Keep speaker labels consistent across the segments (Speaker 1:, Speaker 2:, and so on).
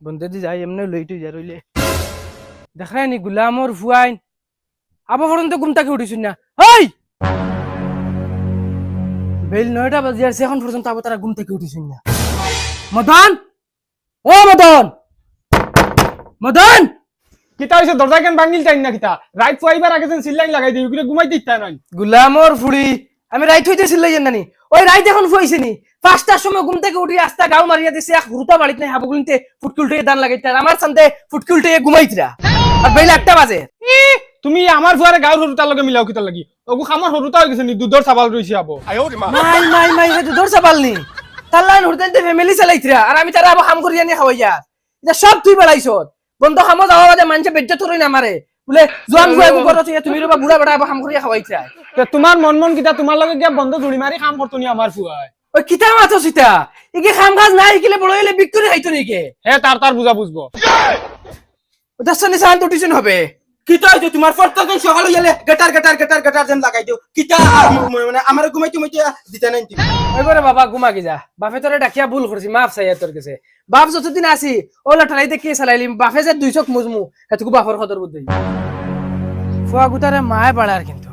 Speaker 1: বন্ধে দি যাই এমনি লইটু যা রইলে দেখাই নি গুলামর ফুয়াইন আবার পর্যন্ত ঘুম থেকে উঠিস না হই বেল 9টা বাজে আর এখন পর্যন্ত আবার তারা ঘুম থেকে উঠিস না মদন ও মদন মদন
Speaker 2: কিতা হইছে দরজা কেন ভাঙিল চাই না কিতা রাইট ফাইবার আগে যেন সিল লাইন লাগাই দিই ওগুলো ঘুমাই দিতা নাই
Speaker 1: গুলামর ফুড়ি আমি রাইট হইতেছিল জানি ওই রাইট এখন ফুইছে নি 5টার সময় ঘুম থেকে উঠি আস্তা গাও মারিয়া দিছে এক হুরুতা বাড়িতে নাই হাবগুলিতে ফুটকুলটে দান লাগাইতে আমার সামনে ফুটকুলটে ঘুমাইতরা আর বেলা 1টা বাজে
Speaker 2: তুমি আমার ফুয়ারে গাঁর হরুতার লগে মিলাও কিতা লাগি ওগু খামার হরুতা হই গেছে নি দুধর সাবাল রইছে আবো
Speaker 1: মাই হে দুধর সাবালনি তাল্লান হুরতাইতে ফ্যামিলি চালাইতরা আর আমি তারা আবার কাম করি আনি খাওয়াইয়া এটা সব তুই বেলাইছত বন্ধ খামো যাওয়া বাদে মানুষে বেজ্জত হরই না আমারে বলে জোয়ান ফুয়া করত তুমি রবা বুড়া বড়া আবার কাম করিয়া খাওয়াইতরা
Speaker 2: তোমার মন কিতা তোমার লগে গিয়া বন্ধ জুড়ি মারি কাম করতো নি আমার ফুয়ায়
Speaker 1: ওই কিতা মাথো সিতা ইকে কাম কাজ নাই কিলে বড় হইলে বিক্রি খাইতো নিকে
Speaker 2: হে তার বুঝা বুঝবো
Speaker 1: ওটা সনি সান তো টিউশন হবে কিতা হইতো তোমার প্রত্যেকদিন সকালে গেলে গটার যেন লাগাই দিও কিতা মানে আমার ঘুমাইতে দিতা নাই তুমি ওইবারে বাবা ঘুমা কি যা বাপে তোরে ডাকিয়া ভুল করছি মাফ চাইয়া তোর কাছে বাপ যতদিন আসি ওলা ঠালাইতে কে চালাইলি বাপে যে 2 চোখ মুজমু এতকু বাপর কদর বুদ্ধি ফুয়া গুতারে মায় বাড়ার কিন্তু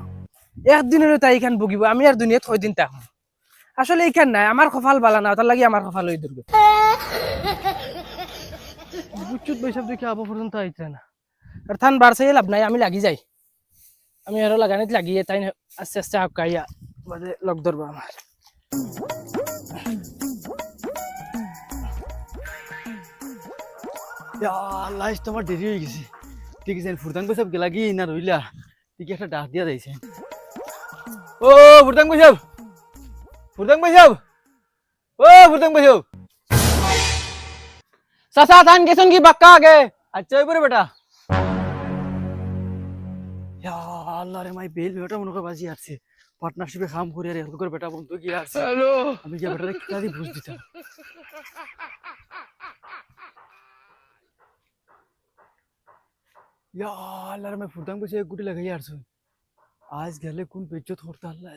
Speaker 1: একদিনেরও তাই এখান ভুগিব আমি আর দুনিয়াত কয়দিন থাকবো আসলে এইখান নাই আমার কপাল বালা না তার লাগি আমার কপাল হই দুর্গ বুচুত বৈশাখ দেখি আবো পর্যন্ত আইছে না আর থান বাড়ছে লাভ নাই আমি লাগি যাই আমি আরো লাগানিত লাগিয়ে তাই আস্তে আস্তে আকাইয়া বাদে লগ ধরবো আমার
Speaker 3: লাইস তোমার দেরি হয়ে গেছে ঠিক আছে ফুরদাং সব গেলা কি না রইলা ঠিক একটা ডাক দিয়া যাইছে ও ফুরদাং সব ও ফুরদাং সব
Speaker 2: চাচা থান গেছন কি বাক্কা আগে
Speaker 3: আচ্ছা ওই পরে বেটা আল্লাহ রে মাই বেল বেটা মনে করে বাজি আসছে পার্টনারশিপে কাম করে আর এত করে বেটা বন্ধু গিয়ে আসছে আমি গিয়ে বেটারে কিতা দিয়ে বুঝ দিতাম আল্লাহ রে মাই ফুরদাং বসে এক গুটি লাগাই আসছো আজ গেলে কোন বেজ্জত করতে আল্লাহ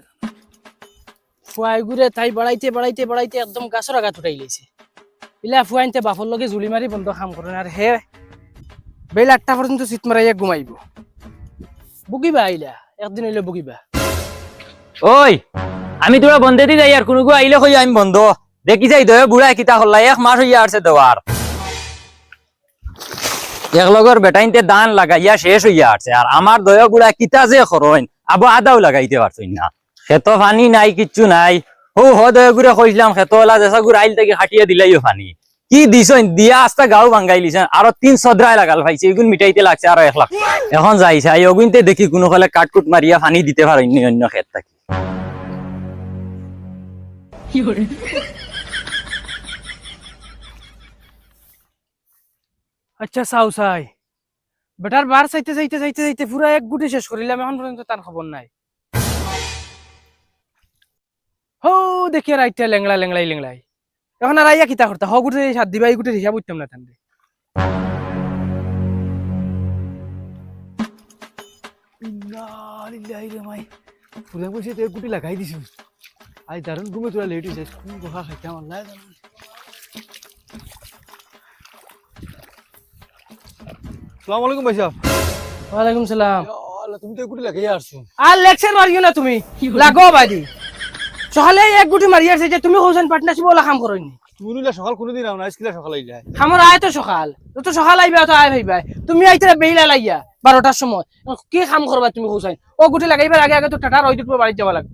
Speaker 1: ফুয়াই ঘুরে তাই বাড়াইতে একদম গাছর আগা উঠাই লাইছে ইলা ফুয়াইনতে বাপর লগে জুলি মারি বন্ধ কাম করেন আর হে বেল 8টা পর্যন্ত চিত মারাইয়া ঘুমাইব বুকিবা আইলা একদিন হইলে বুকিবা
Speaker 4: ওই আমি তোরা বন্ধে দি যাই আর কোনো আইলে কই আমি বন্ধ দেখি যাই দয় বুড়া কিতা হল্লা 1 মাস হইয়া আসছে দেওয়ার এক লগর বেটাইনতে দান লাগাইয়া শেষ হইয়া আসছে আর আমার দয় বুড়া কিতা যে খরইন আবো আদাও লাগাইতে পারছই না খেত পানি নাই কিচ্ছু নাই ও দয় গুড়া কইছিলাম খেতলা যেসা গুড় আইল থেকে হাটিয়া দিলাইও পানি কি দিছইন দিয়া আস্তা গাও ভাঙ্গাই লিছেন আরো 300 দ্রাই লাগাল ভাইছে এগুন মিটাইতে লাগছে আরো 1 লাখ এখন যাইছে আই ওগুনতে দেখি কোনো ফলে কাটকুট মারিয়া পানি দিতে পারেনি অন্য ক্ষেত থাকি
Speaker 1: আচ্ছা সাউসাই বেটার বার চাইতে পুরা এক গুটি শেষ করিলাম এখন পর্যন্ত তার খবর নাই হো দেখি রাইটা লেংলাই এখন আর আইয়া কিতা করতা হ গুটি সাত দিবা এই গুটি হিসাব উঠতাম না তান্ডে
Speaker 3: ফুরদাং বসে এক গুটি লাগাই দিছো আজ দারুণ ঘুমে তোরা লেট হয়েছে কোন গোহা খাইতে আমার লাই জানো আসসালামু আলাইকুম ভাই সাহেব
Speaker 1: ওয়ালাইকুম সালাম
Speaker 3: তুমি তো এক গুটি লাগাই আসছো
Speaker 1: আর লেকচার মারিও না তুমি লাগো বাদি সকালে এক গুটি মারি আসছে যে তুমি হোসেন পার্টনারশিপ ওলা কাম করনি
Speaker 3: তুমি নিলা সকাল কোনদিন আও না আজকে সকাল আই যায়
Speaker 1: খামর আয় তো সকাল আইবা তো আয় ভাইবা তুমি আইতে বেইলা লাইয়া 12টার সময় কি কাম করবা তুমি হোসেন ও গুটি লাগাইবার আগে তো টাটা রই দিতে বাড়ি যাওয়া লাগবে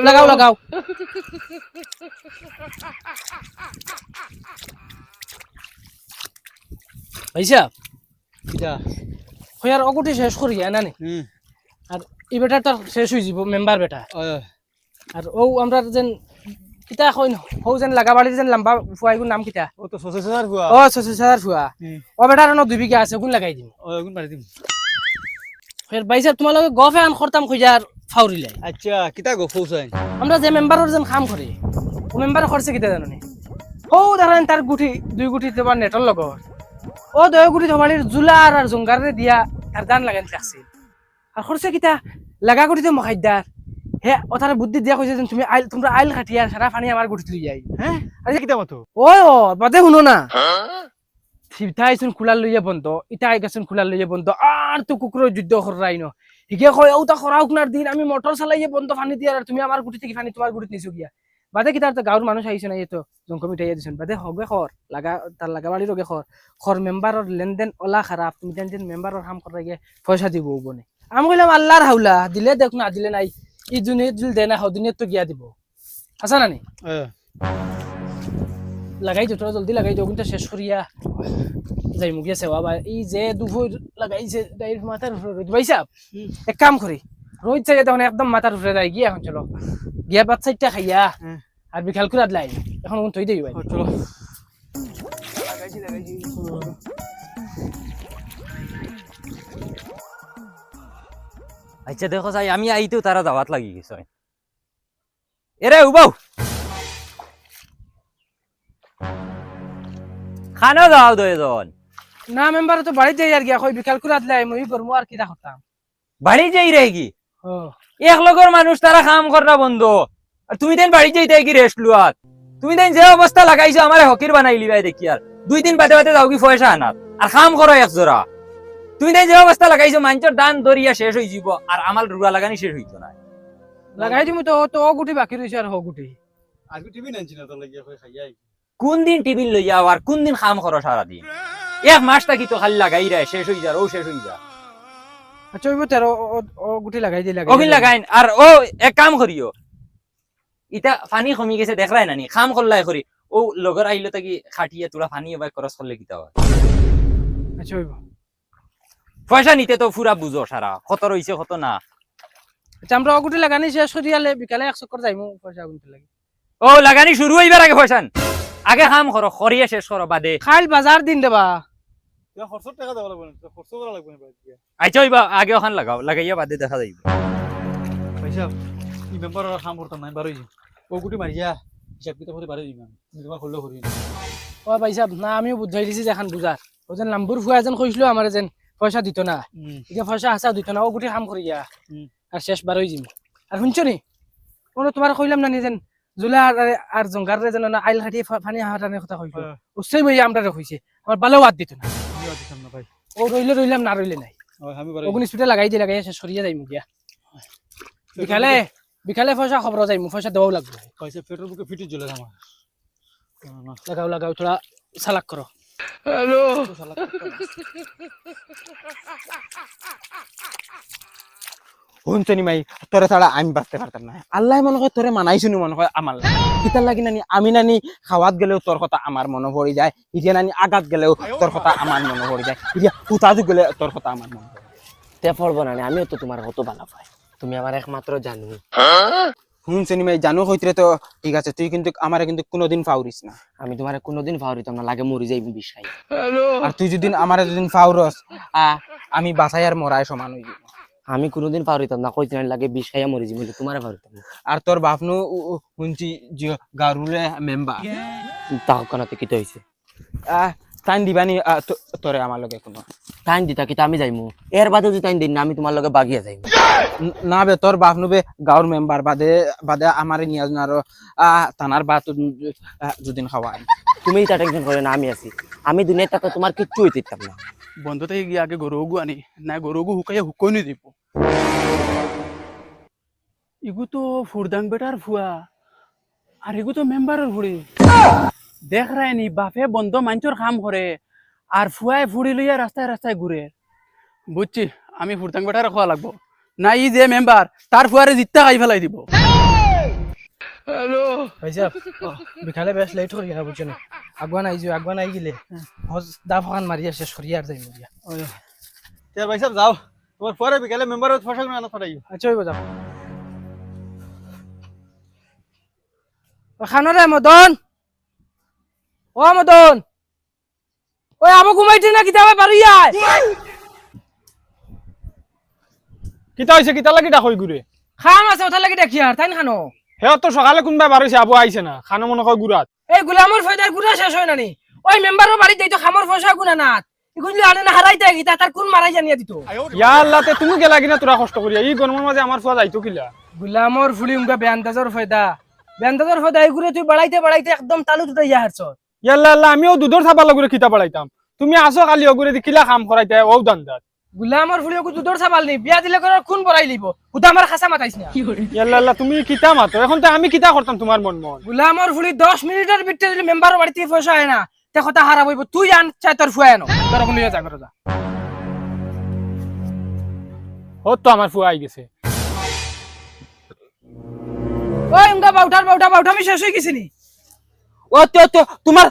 Speaker 1: লাগাও ভাইসা
Speaker 3: কিটা
Speaker 1: হয়ার অগুটি শেষ করি না নি আর এই বেটা তো শেষ হই যাব মেম্বার বেটা আর ও আমরা যেন কিতা কইন হও যেন লাগাবাড়ি যেন লম্বা ফুয়াইগুর নাম কিতা
Speaker 3: ও তো 60000 ফুয়া
Speaker 1: ও 60000 ফুয়া ও বেটার ন 2 বিঘা আছে কোন লাগাই দিম
Speaker 3: ও গুণ মারি দিম
Speaker 1: ফের ভাইসা তোমার লগে গফে আন খরতাম খুঁজার ফাউরিলাই
Speaker 3: আচ্ছা কিতা গো ফৌসাইন
Speaker 1: আমরা যে মেম্বারের যেন কাম করি ও মেম্বার খরচে কিতা জানো নি হও ধরেন তার গুটি 2 গুটি তোমার নেটর লগর ও 2 গুটি তোমার জুলার আর জঙ্গারে দিয়া তার দান লাগান লাগছিল আর খরচে কিতা লাগা গুটি তো মখাইদার হে ওথারে বুদ্ধি দিয়া কইছে তুমি তোমরা আইল কাটিয়া সারা পানি আমার গুটি তুই যাই
Speaker 3: হ্যাঁ আরে কিতা মতো
Speaker 1: ও বাদে শুনো না সিধা আইসুন খোলার লইয়া বন্ধ ইটা আই গেছুন খোলার লইয়া বন্ধ আর তো কুকুরের যুদ্ধ করাই ন হিগে কয় ও তা খরাও কুনার দিন আমি মোটর চালাইয়ে বন্ধ পানি দিয়ে আর তুমি আমার গুটি থেকে পানি তোমার গুটিত নিছো গিয়া বাদে কি তার তো গাঁৱৰ মানুষ আইছে না তো জঙ্ক মিঠাইয়া দিছুন বাদে হগে খর লাগা তার লাগা বাড়ির হগে খর মেম্বারর লেনদেন ওলা খারাপ তুমি তেন মেম্বারর কাম করাই গিয়ে পয়সা দিব বনে আমি কইলাম আল্লাহর হাওলা দিলে দেখ না দিলে নাই ই দুনিয়া দিল দে না হদিনে তো গিয়া দিব আছা না নি লাগাই দিও তোরা জলদি লাগাই দিও কিন্তু শেষ করিয়া যাই মুগিয়া সেবা বা এই যে দুপুর লাগাইছে ডাইরেক্ট মাথার উপরে রোদ ভাই সাহেব এক কাম করি রোদ চাই তখন একদম মাথার উপরে যাই গিয়া এখন চলো গিয়া বাদ সাইডটা খাইয়া আর বিকাল করে আদলাই এখন থই দেই ভাই
Speaker 3: চলো
Speaker 4: আচ্ছা দেখো যাই আমি আইতেও তারা দাওয়াত লাগি গেছে এরে উবাও খানা দাও দয়জন
Speaker 1: না মেম্বার তো বাড়িতে যাই আর গিয়া কই বিকাল করে আদলাই মই করমু আর কিটা করতাম
Speaker 4: বাড়ি যাই রে কি
Speaker 1: ও
Speaker 4: এক লগর মানুষ তারা কাম করা বন্ধ আর তুমি দেন বাড়ি যাইতে কি রেস্ট লুয়াত তুমি দেন যে অবস্থা লাগাইছো আমারে হকির বানাইলি ভাই দেখি আর 2 দিন বাদে বাদে যাও কি পয়সা আনাত আর কাম করো এক জোড়া তুমি দেন যে অবস্থা লাগাইছো মানুষের দান দরিয়া শেষ হয়ে যাব আর আমার রুয়া লাগানি শেষ হইতো না
Speaker 1: লাগাই দিমু তো তো ও গুটি বাকি রইছে আর হ গুটি
Speaker 3: আজকে টিভি নানছি না তোর লাগিয়া কই খাইয়াই
Speaker 4: কোন দিন টিভি লই যাও আর কোন দিন কাম করো সারা দিন এক মাসটা কি তো খালি লাগাই রে শেষ হই যা ও শেষ হই যা
Speaker 1: আচ্ছা ওই তেরো ও গুটি লাগাই দি লাগাই
Speaker 4: অভিন লাগাইন আর ও এক কাম করিও ইটা পানি কমি গেছে দেখলাই নানি কাম করলাই করি ও লগর আইলো তাকি খাটিয়া তোরা পানি এবার খরচ করলে কিতা হয়
Speaker 1: আচ্ছা ওইব
Speaker 4: পয়সা নিতে তো পুরা বুঝো সারা কত রইছে কত না
Speaker 1: আচ্ছা আমরা ও গুটি লাগানি শেষ করিয়ালে বিকালে 100 করে যাইমু পয়সা গুনতে লাগি
Speaker 4: ও লাগানি শুরু হইবার আগে পয়সা আগে কাম করো খরিয়া শেষ করো বাদে
Speaker 1: খাইল বাজার দিন দেবা
Speaker 3: তুই খরচ টাকা দেওয়া লাগবে না খরচ করা লাগবে না ভাই
Speaker 4: আচ্ছা হইবা আগে ওখান লাগাও লাগাইয়া বাদে দেখা যাইব
Speaker 3: পয়সা ই মেম্বার কাম করতাম নাই বারোই ও গুটি মারিয়া হিসাব কিতাব করে বারোই দিন তোমার করলে করি
Speaker 1: ও ভাই সাহেব না আমিও বুঝাই দিছি যে এখন বুঝার ও যেন নাম্বর ফুয়া যেন কইছিল আমার যেন পয়সা দিত না এতিয়া পয়সা আসা দিত না ও গুটি কাম করিয়া আর শেষ বারোই জিম আর শুনছো নি কোনো তোমার কইলাম না নিজেন জুলা আর জঙ্গার রে যেন না আইল খাটি পানি হাটানের কথা কইছো উচ্চই বই আমরা কইছে আমার ভালো বাদ দিত না
Speaker 3: ভাই
Speaker 1: ও রইলে রইলাম না রইলে নাই
Speaker 3: আমি
Speaker 1: ওগুন স্পিডে লাগাই দি লাগাই শেষ করিয়া যাইমু গিয়া বিকালে বিকালে পয়সা খবর যাইমু পয়সা দেওয়াও লাগবে
Speaker 3: পয়সা পেট্রোল বুকে ফিটে জ্বলে আমার
Speaker 1: লাগাও লাগাও থোড়া চালাক করো হ্যালো শুনছনি মাই তোরে ছাড়া আমি বাঁচতে পারতাম না আল্লাহ মনে হয় তোরে মানাইছুনি মনে হয় আমার কিতার লাগি নানি আমি নানি খাওয়াত গেলেও তোর কথা আমার মনে পড়ে যায় ইতিয়া নানি আগাত গেলেও তোর কথা আমার মনে পড়ে যায় ইতিয়া উতাজু গেলে তোর কথা আমার মনে পড়ে
Speaker 5: তে পড়বো না আমিও তো তোমার কত ভালো পাই তুমি আমার একমাত্র জানো
Speaker 1: শুনছনি মাই জানো হইতরে তো ঠিক আছে তুই কিন্তু আমারে কিন্তু কোনোদিন ফাউরিস না
Speaker 5: আমি তোমার কোনোদিন ফাউরিতাম না লাগে মরি যাইবি বিষাই
Speaker 1: আর তুই যদি আমারে যদি ফাউরস আমি বাঁচাই আর মরায় সমান হই যাব
Speaker 5: আমি কোনোদিন ফাউরিতাম না কইতে লাগে বিষাইয়া মরি যাবি তোমার ফাউরিতাম না
Speaker 1: আর তোর বাপনু শুনছি গারুলে মেম্বার
Speaker 5: তাও কানাতে কি হইছে
Speaker 1: টাইম দিবানি তোরে আমার লগে কোনো
Speaker 5: টাইম দিতা কি আমি যাইমু এর বাদে যদি টাইম দিন না আমি তোমার লগে বাগিয়া যাইমু
Speaker 1: না বে তোর বাপনু বে গাঁৱৰ মেম্বার বাদে বাদে আমারে নিয়া আর তানার বাত যদিন খাওয়াই
Speaker 5: তুমি তা টেনশন করে না আমি আছি আমি দুনিয়াতে থাকতে তোমার কিচ্ছু হইতাম না
Speaker 3: বন্ধ থেকে গিয়ে আগে গরুগু আনি না গরুগু হুকাইয়া হুকই নি দিব ইগু তো ফুরদাং বেটার ফুয়া আর ইগু তো মেম্বারের ফুড়ি দেখ রায়নি বাপে বন্ধ মানুষের কাম করে আর ফুয়ায় ফুড়ি লইয়া রাস্তায় রাস্তায় ঘুরে বুঝছি আমি ফুরদাং বেটার খাওয়া লাগবো না ই যে মেম্বার তার ফুয়ারে জিতটা খাই ফেলাই দিব হ্যালো
Speaker 1: ভাই সাহেব বিকালে বেশ লেট করি না বুঝছো না আগুয়ান আই গেলে দা ফান মারিয়া শেষ করি আর যাই মরিয়া
Speaker 3: তে ভাই সাহেব যাও তোমার ফুয়ারে বিকালে মেম্বারের ফসল না ফাটাইও
Speaker 1: আচ্ছা হইব যাও খানরে মদন ও মদন ওই আবু ঘুমাইতে না কিতাবে পারিয়া
Speaker 2: কিতা হইছে কিতা লাগি ডাকই গুরে
Speaker 1: খাম আছে ওটা লাগি দেখি আর তাই খানো
Speaker 2: হে তো সকালে কোনবা বারইছে আবু আইছে না খানা মনে কয় গুরাত
Speaker 1: এই গোলামর ফয়দার গুড়া শেষ হয় নানি ওই মেম্বারের বাড়ি যাইতো খামর পয়সা গুনা না ইগুলি আনে না হারাইতে গিতা তার কোন মারাই জানিয়া দিত
Speaker 2: ইয়া আল্লাহ তে তুমি গেলা কিনা তোরা কষ্ট করিয়া এই গরমের মাঝে আমার ফুয়া যাইতো কিলা
Speaker 1: গোলামর ফুলি উনকা বেয়ান্দাজর ফয়দা এগুলো তুই বাড়াইতে একদম তালু তুটাইয়া হারছ
Speaker 2: ইয়া আল্লাহ আল্লাহ আমিও দুধর ছাপা লাগরে খিতা বাড়াইতাম তুমি আসো খালি ওগুরে দি কিলা কাম করাইতে ও দান্দাত
Speaker 1: গুলামৰ ফুলি ওকে দুধৰ চাবাল নি বিয়া দিলে করে কোন বড়াই লিব হুদা আমার খাসা মাতাইছ না
Speaker 2: ইয়াল্লা তুমি কিতা মাতো এখন তো আমি কিতা করতাম তোমার মন মন
Speaker 1: গুলামৰ ফুলি 10 মিনিটের ভিতরে যদি মেম্বারের বাড়িতে পয়সা হয় না তে কথা হারাম হইব তুই আন চাই তোর ফুয়া আনো তোর কোন যা করে যা
Speaker 2: ও তো আমার ফুয়া আই গেছে
Speaker 1: ওই উঙ্গা বাউটার আমি শেষ হয়ে গেছি নি
Speaker 5: ও তো তোমার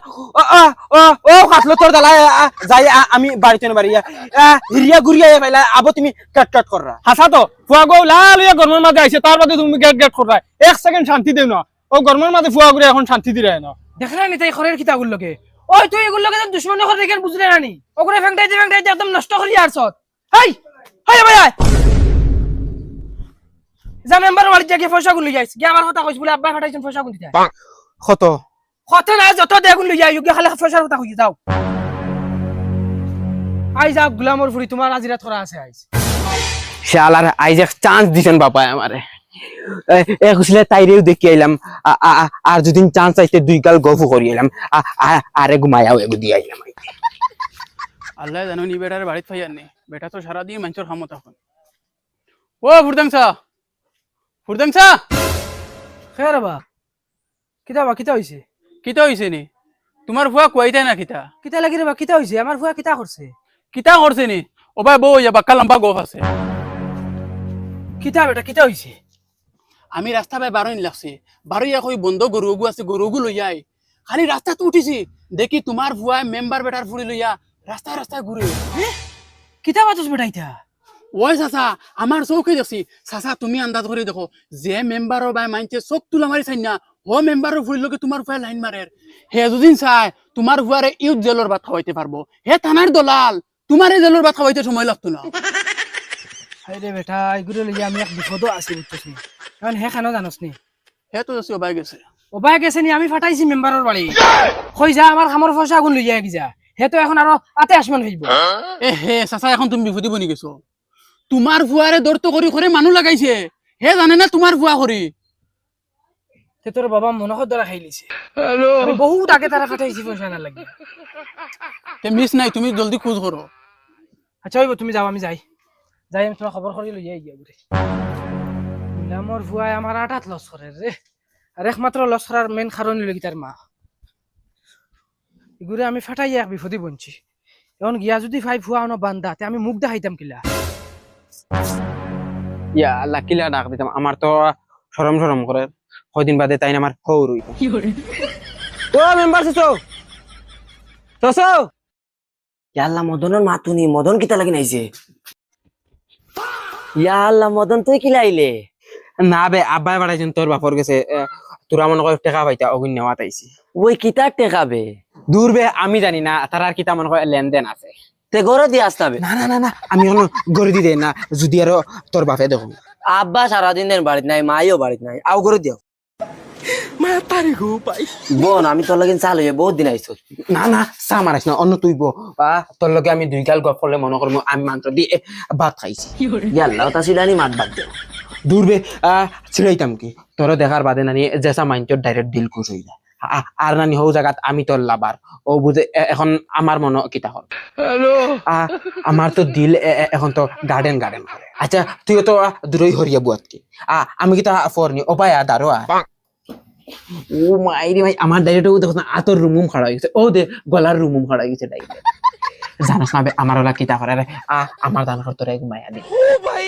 Speaker 5: ও খাসলো তোর দালা যাই আমি বাড়িতে বাড়ি হিরিয়া গুরিয়া পাইলা আবো তুমি কাট কররা
Speaker 2: হাসা তো ফুয়া গো লাল ইয়া গরমের মাঝে আইছে তার বাদে তুমি গেট কররা এক সেকেন্ড শান্তি দেও না ও গরমের মাঝে ফুয়া গুলো এখন শান্তি দিরে না
Speaker 1: দেখলা নি তাই খরের কিতাগুল লগে ওই তুই এগুলো লগে দুশমন করে দেখেন বুঝলে না নি ওগুলো ফেংটাইতে একদম নষ্ট করি আরছত হাই হাই ভাই যা মেম্বারের বাড়িতে গিয়ে পয়সা গুলো যাইছ গিয়ে আমার কথা কইছ বলে আব্বা ফাটাইছেন পয়সা গুলো দিতে
Speaker 5: কত
Speaker 1: কত না যত দেগুন লই যাই গিয়ে খালি পয়সার কথা কই যাও আই যা গুলামর ফুরি তোমার আজিরা থরা আছে আইছ
Speaker 5: শালার আইজ এক চান্স দিছেন বাবা আমারে এ কুছলে তাইরেও দেখি আইলাম আর যদি চান্স আইতে দুই গাল গফু করি আইলাম আরে ঘুমায়াও এগু দিয়ে আইলাম
Speaker 3: আল্লাহ জানো নি বেটার বাড়িত ফাইয়ার নি বেটা তো সারা দিয়ে মানুষের খামত এখন ও ফুরদাংসা
Speaker 1: খের বা কিতা হইছে
Speaker 3: কিতা হইছে নি তোমার ফুয়া কুয়াইতাই না কিতা
Speaker 1: কিতা লাগি রে বা কিতা হইছে আমার ফুয়া কিতা করছে
Speaker 3: কিতা করছে নি ও ভাই বউ ইয়া বাক্কা লম্বা গোফ আছে
Speaker 1: কিতা বেটা কিতা হইছে
Speaker 3: আমি রাস্তা বাই বারোইন লাগছে বারোইয়া কই বন্ধ গরুগু আছে গরুগু লইয়াই খালি রাস্তাতে উঠিছি দেখি তোমার ফুয়া মেম্বার বেটার ফুড়ি লইয়া রাস্তায় ঘুরে
Speaker 1: কিতা বাতস বেটা ইতা
Speaker 3: ওই চাচা আমার চৌকে দেখছি চাচা তুমি আন্দাজ করে দেখো যে মেম্বারও বাই মাইনছে চোখ তুলা মারি চাই না ও মেম্বারও ফুড়ি লগে তোমার ফুয়া লাইন মারে হে দুদিন চাই তোমার ফুয়ারে ইউথ জেলের ভাত খাওয়াইতে পারবো হে থানার দলাল তোমার এই জেলের ভাত খাওয়াইতে সময় লাগতো না
Speaker 1: আরে বেটা এগুলো লইয়া আমি এক বিপদ আছি বুঝছস নি কারণ হে খানো জানোস নি
Speaker 3: হে তো যাচ্ছি ওবাই গেছে
Speaker 1: ওবাই গেছে নি আমি ফাটাইছি মেম্বারের বাড়ি কই যা আমার খামর পয়সা আগুন লইয়া গিয়া হে তো এখন আরো আতে আসমান হইব
Speaker 3: এ হে চাচা এখন তুমি বিপদে বনি গেছো তোমার ফুয়ারে দৌড় করে করে মানুষ লাগাইছে হে জানে না তোমার ফুয়া করি
Speaker 1: তে তোর বাবা মনখর দ্বারা খাই লিছে আমি বহুত আগে তারা ফাটাইছি পয়সা না লাগে
Speaker 3: তে মিস নাই তুমি জলদি খোঁজ করো
Speaker 1: আচ্ছা হইব তুমি যাও আমি যাই আমি তোমার খবর করি লইয়া গিয়া ঘুরে আমার ভুয়াই আমার আটাত লস করে রে আর একমাত্র লস করার মেন কারণ হইল কি তার মা এগুলো আমি ফাটাই এক বিপদে বনছি এখন গিয়া যদি ভাই ভুয়া হনো বান্ধা তে আমি মুখ দেখাইতাম কিলা
Speaker 5: ইয়া আল্লাহ কিলা ডাক দিতাম আমার তো শরম করে কয়দিন বাদে তাই না আমার হৌর ও মেম্বার চসো
Speaker 6: ইয়াল্লা মদনের মাতুনি মদন কিতা লাগি নাইছে ইয়াল্লা মদন তুই কি লাইলে
Speaker 5: না বে আব্বাই বাড়াইছেন তোর বাপর গেছে তোরা মনে করে টেকা পাইতা অগুন নেওয়া তাইছি
Speaker 6: ওই কিতা টেকাবে
Speaker 5: দূর বে আমি জানি না তার আর কিতা মনে করে লেনদেন আছে
Speaker 6: তে গড়ে দিয়ে আসতাবে
Speaker 5: না আমি এখন গড়ে দিতে না যদি আরো তোর বাপে দেখো
Speaker 6: আব্বা সারাদিন দেন বাড়িত নাই মাইও বাড়িত নাই আও গড়ে দিও
Speaker 5: মা তারি গো পাই
Speaker 6: বোন আমি তোর লাগিন চাল হয়ে বহুত দিন আইছো
Speaker 5: না চা মারাইছ না অন্য তুই তোর লগে আমি দুই গাল গপ করলে মনে করবো আমি মাত্র দিয়ে ভাত খাইছি
Speaker 6: ইয়াল্লা তা সিলানি মাত বাদ দেও
Speaker 5: দূর বে ছিড়াইতাম কি তোর দেখার বাদে নানি জেসা মাইন্ডর ডাইরেক্ট দিল খুশ হয়ে যায় আর নানি হৌ জায়গাত আমি তোর লাভার ও বুঝে এখন আমার মনে কিতা হল আমার তো দিল এখন তো গার্ডেন করে আচ্ছা তুইও তো দূরই হরিয়া বুয়াতকে আমি কিতা ফরনি ও পায় দারো ও মাইরি মাই আমার ডাইরেক্ট দেখো না আতর রুমুম খাড়া হয়ে গেছে ও দে গলার রুমুম খাড়া হয়ে গেছে ডাইরেক্ট জানাস না আমার ওলা কিতা করে আমার দান করতে রে মায়া দি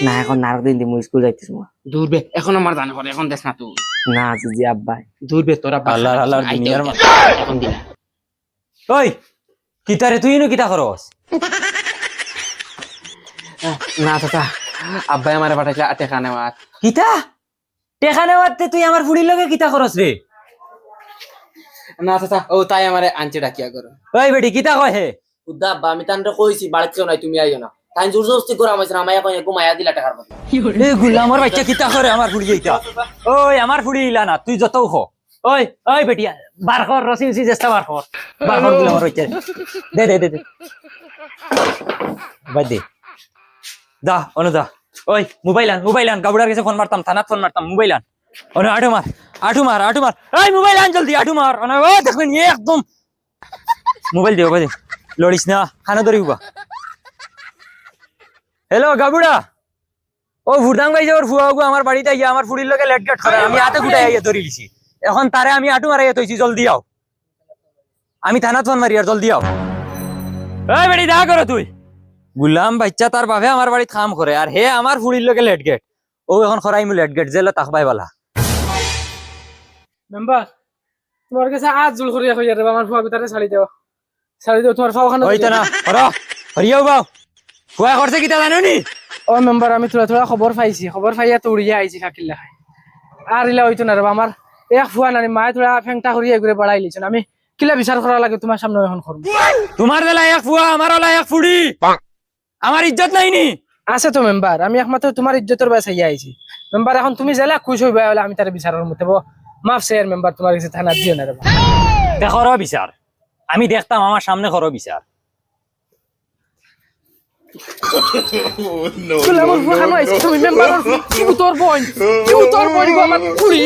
Speaker 6: না এখন নারক দিন দিমু স্কুল যাইতিস মো
Speaker 5: দূর বে এখন আমার দান করে এখন দেখ না তুই
Speaker 6: না জি আব্বা
Speaker 5: দূর বে তোরা
Speaker 4: আল্লাহ দুনিয়ার
Speaker 5: এখন দিলা
Speaker 4: ওই কিতারে তুই নো কিতা করস
Speaker 5: না চাচা আব্বাই আমার পাঠাইছে টেকা নেওয়া
Speaker 4: কিতা টেকা নেওয়াতে তুই আমার ফুড়ির লগে কিতা করস রে
Speaker 5: না চাচা ও তাই আমারে আনছে ডাকিয়া করো
Speaker 4: ওই বেটি কিতা কয় হে
Speaker 6: উদ্দা আব্বা আমি তানরে কইছি বাড়িতে নাই তুমি আইও না তাই জোর জবরদস্তি করে আমায় মায়া কই ঘুমায়া দিলা টাকার কথা
Speaker 4: এই গুলামর বাচ্চা কিতা করে আমার ফুড়ি এইটা ওই আমার ফুড়ি ইলা না তুই যতও হ ওই বেটি বার কর রসি চেষ্টা বার কর গুলামর বাচ্চা দে বাদ দে যা অনু যা ওই মোবাইল আন গাবুড়ার কাছে ফোন মারতাম থানাত ফোন মারতাম মোবাইল আন অনু আঠু মার ওই মোবাইল আন জলদি আঠু মার অনু ও দেখবেন একদম মোবাইল দে লড়িস না খানো ধরি উবা হ্যালো গাবুড়া ও ভুরদাং ভাই যে ওর ফুয়াগু আমার বাড়িতে আইয়া আমার ফুড়ির লগে লেট গেট করে আমি হাতে গুটাই আইয়া ধরি লিছি এখন তারে আমি আটু মারাইয়া তৈছি জলদি আও আমি থানাত ফোন মারি আর জলদি আও এই বেড়ি দেখা করো তুই গুলাম বাচ্চা তার বাপে আমার বাড়িতে কাম করে আর হে আমার ফুড়ির লগে লেট গেট ও এখন খরাইমু লেট গেট জেলে তাকবাই বালা
Speaker 2: মেম্বার তোমার কাছে আজ জুল করিয়া কইয়া দেব আমার ফুয়া গুতারে ছাড়ি দাও তোমার ফাওখানা
Speaker 4: ওইতো না হরো হরিয়াও বাও ফুয়া করছে কিতা জানো নি
Speaker 2: ও মেম্বার আমি থোড়া খবর পাইছি খবর পাইয়া তো উড়িয়া আইছি কাকিল্লা খাই আর ইলা হইতো না রে আমার এক ফুয়া নানি মায়ে থোড়া ফেংটা করিয়া ঘুরে বাড়াই লিছেন আমি কিলা বিচার করা লাগে তোমার সামনে এখন করব
Speaker 4: তোমার বেলা এক ফুয়া আমার বেলা এক ফুড়ি আমার ইজ্জত নাই নি
Speaker 2: আছে তো মেম্বার আমি একমাত্র তোমার ইজ্জতের বাসাইয়া আইছি মেম্বার এখন তুমি জেলা খুশ হইবা হলে আমি তার বিচারের মতে মাফ শেয়ার মেম্বার তোমার কাছে থানা দিও না রে
Speaker 4: দেখো বিচার আমি দেখতাম আমার সামনে করো বিচার
Speaker 2: আমার ফুয়া খানো আইছি তুমি মেম্বার তোর বোন আমার ফুড়ি